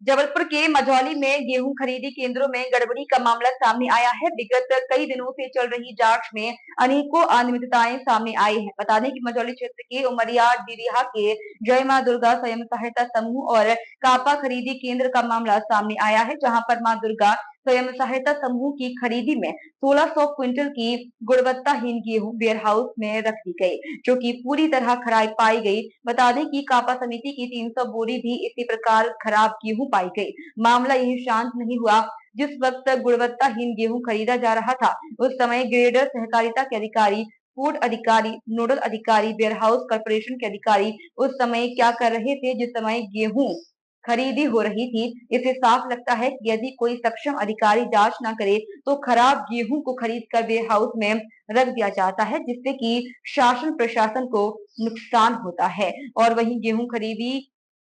जबलपुर के मझौली में गेहूं खरीदी केंद्रों में गड़बड़ी का मामला सामने आया है। विगत कई दिनों से चल रही जांच में अनेकों अनियमितताएं सामने आई हैं। बता दें कि मझौली क्षेत्र के उमरिया डिरिहा के जय मां दुर्गा स्वयं सहायता समूह और कापा खरीदी केंद्र का मामला सामने आया है, जहां पर मां दुर्गा स्वयं सहायता समूह की खरीदी में 1600 क्विंटल की गुणवत्ताहीन गेहूं वेयर हाउस में रख दी गई, जो कि पूरी तरह खराब पाई गई। बता दें कि कापा समिति की 300 बोरी भी इसी प्रकार खराब गेहूं पाई गई। मामला यही शांत नहीं हुआ। जिस वक्त गुणवत्ताहीन गेहूं खरीदा जा रहा था, उस समय ग्रेडर सहकारिता के अधिकारी, फूड अधिकारी, नोडल अधिकारी, वेयर हाउस कॉर्पोरेशन के अधिकारी उस समय क्या कर रहे थे जिस समय गेहूं खरीदी हो रही थी। इससे साफ लगता है कि यदि कोई सक्षम अधिकारी जांच न करे तो खराब गेहूं को खरीद कर वेयर हाउस में रख दिया जाता है, जिससे कि शासन प्रशासन को नुकसान होता है। और वहीं गेहूं खरीदी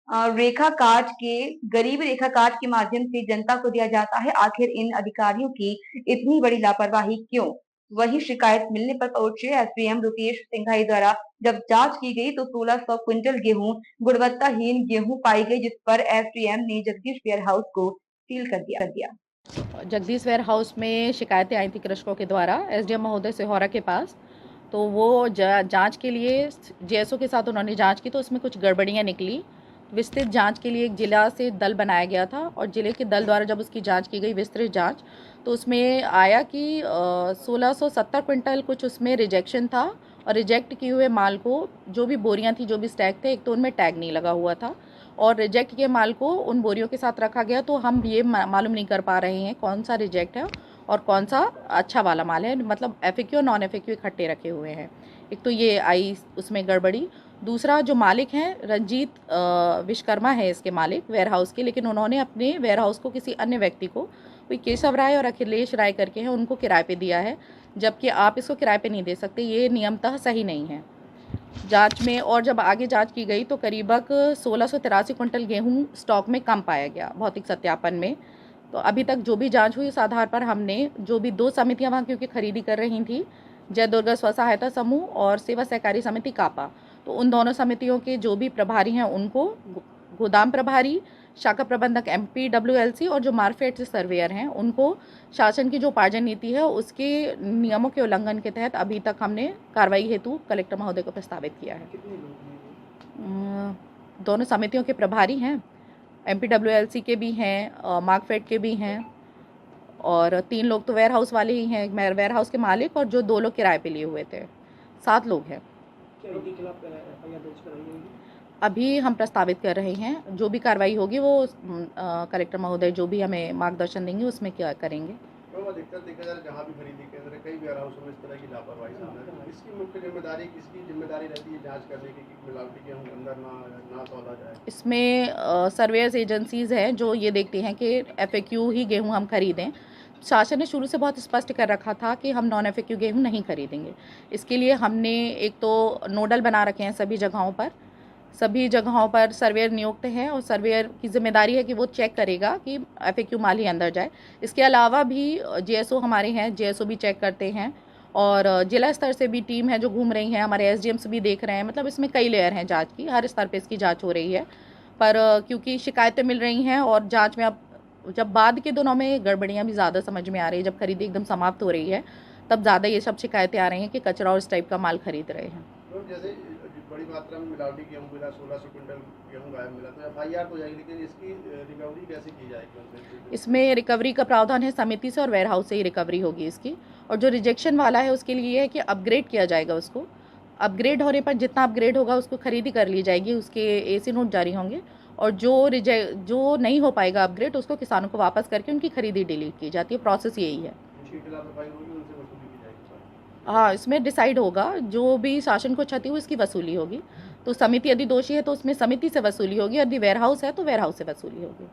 रेखा कार्ड के गरीबी रेखा कार्ड के माध्यम से जनता को दिया जाता है। आखिर इन अधिकारियों की इतनी बड़ी लापरवाही क्यों? वही शिकायत मिलने पर पहुंचे एसडीएम रुपेश सिंघाई द्वारा जब जांच की गई तो 1600 क्विंटल गेहूं गुणवत्ताहीन गेहूं पाई गई, जिस पर एसडीएम ने जगदीश वेयर हाउस को सील कर दिया। जगदीश वेयर हाउस में शिकायतें आई थी कृषकों के द्वारा एसडीएम महोदय सिहोरा के पास। तो वो जांच के लिए जेएसओ के साथ उन्होंने जांच की तो उसमें कुछ गड़बड़ियां निकली। विस्तृत जांच के लिए एक जिला से दल बनाया गया था और जिले के दल द्वारा जब उसकी जांच की गई विस्तृत जांच, तो उसमें आया कि 1670 क्विंटल कुछ उसमें रिजेक्शन था। और रिजेक्ट किए हुए माल को जो भी बोरियां थी, जो भी स्टैक थे, एक तो उनमें टैग नहीं लगा हुआ था और रिजेक्ट के माल को उन बोरियों के साथ रखा गया। तो हम ये मालूम नहीं कर पा रहे हैं कौन सा रिजेक्ट है और कौन सा अच्छा वाला माल है। मतलब एफएक्यू और नॉन एफएक्यू इकट्ठे रखे हुए हैं। एक तो ये आई उसमें गड़बड़ी। दूसरा, जो मालिक हैं रंजीत विश्वकर्मा है इसके मालिक वेयर हाउस के, लेकिन उन्होंने अपने वेयर हाउस को किसी अन्य व्यक्ति को, कोई केशव राय और अखिलेश राय करके हैं, उनको किराए पे दिया है, जबकि आप इसको किराए पे नहीं दे सकते। ये नियमतः सही नहीं है। जांच में और जब आगे जांच की गई तो करीबक 1683 क्विंटल गेहूं स्टॉक में कम पाया गया भौतिक सत्यापन में। तो अभी तक जो भी जांच हुई, उस आधार पर हमने जो भी 2 समितियां वहाँ क्योंकि खरीदी कर रही थी, जय दुर्गा स्व सहायता समूह और सेवा सहकारी समिति कापा, तो उन दोनों समितियों के जो भी प्रभारी हैं उनको, गोदाम प्रभारी, शाखा प्रबंधक एमपीडब्ल्यूएलसी और जो मार्केट सर्वेयर हैं उनको शासन की जो उपार्जन नीति है उसके नियमों के उल्लंघन के तहत अभी तक हमने कार्रवाई हेतु कलेक्टर महोदय को प्रस्तावित किया है। दोनों समितियों के प्रभारी हैं, एमपीडब्ल्यूएलसी के भी हैं, मार्कफेड के भी हैं और 3 लोग तो वेयर हाउस वाले ही हैं, वेयर हाउस के मालिक और जो 2 लोग किराए पे लिए हुए थे। 7 लोग हैं। अभी हम प्रस्तावित कर रहे हैं, जो भी कार्रवाई होगी वो कलेक्टर महोदय जो भी हमें मार्गदर्शन देंगे उसमें क्या करेंगे। तो अधिकतर देखा जाए जहाँ भी खरीदी केंद्र है, कई वेयर हाउसों में इस तरह की लापरवाही सामने आती है। इसकी मुख्य जिम्मेदारी किसकी जिम्मेदारी रहती है जांच करने की कि मिलावटी गेहूं अंदर ना तौला जाए? इसमें सर्वेयर्स एजेंसीज हैं जो ये देखती हैं कि एफएक्यू ही गेहूं हम खरीदें। शासन ने शुरू से बहुत स्पष्ट कर रखा था कि हम नॉन एफएक्यू गेहूं नहीं खरीदेंगे। इसके लिए हमने एक तो नोडल बना रखे हैं सभी जगहों पर सर्वेयर नियुक्त हैं और सर्वेयर की जिम्मेदारी है कि वो चेक करेगा कि एफएक्यू माल ही अंदर जाए। इसके अलावा भी जेएसओ हमारे हैं, जेएसओ भी चेक करते हैं और जिला स्तर से भी टीम है जो घूम रही हैं, हमारे एसडीएम्स भी देख रहे हैं। मतलब इसमें कई लेयर हैं जांच की, हर स्तर पे इसकी जांच हो रही है। पर क्योंकि शिकायतें मिल रही हैं और जांच में अब जब बाद के दिनों में गड़बड़ियाँ भी ज़्यादा समझ में आ रही है, जब खरीदी एकदम समाप्त हो रही है तब ज़्यादा ये सब शिकायतें आ रही हैं कि कचरा और इस टाइप का माल खरीद रहे हैं। तो जैसे बड़ी मात्रा में मिलावटी गेहूं मिला, 1600 क्विंटल गेहूं गायब मिला, तो एफआईआर तो जाएगी, लेकिन इसकी रिकवरी कैसे की जाएगी? इसमें रिकवरी का प्रावधान है समिति से और वेयर हाउस से ही रिकवरी होगी इसकी। और जो रिजेक्शन वाला है उसके लिए ये है कि अपग्रेड किया जाएगा उसको। अपग्रेड होने पर जितना अपग्रेड होगा उसको खरीदी कर ली जाएगी, उसके एसी नोट जारी होंगे और जो नहीं हो पाएगा अपग्रेड उसको किसानों को वापस करके उनकी खरीदी डिलीट की जाती है। प्रोसेस यही है। हाँ, इसमें डिसाइड होगा जो भी शासन को क्षति हुई इसकी वसूली होगी। तो समिति यदि दोषी है तो उसमें समिति से वसूली होगी, यदि वेयर हाउस है तो वेयर हाउस से वसूली होगी।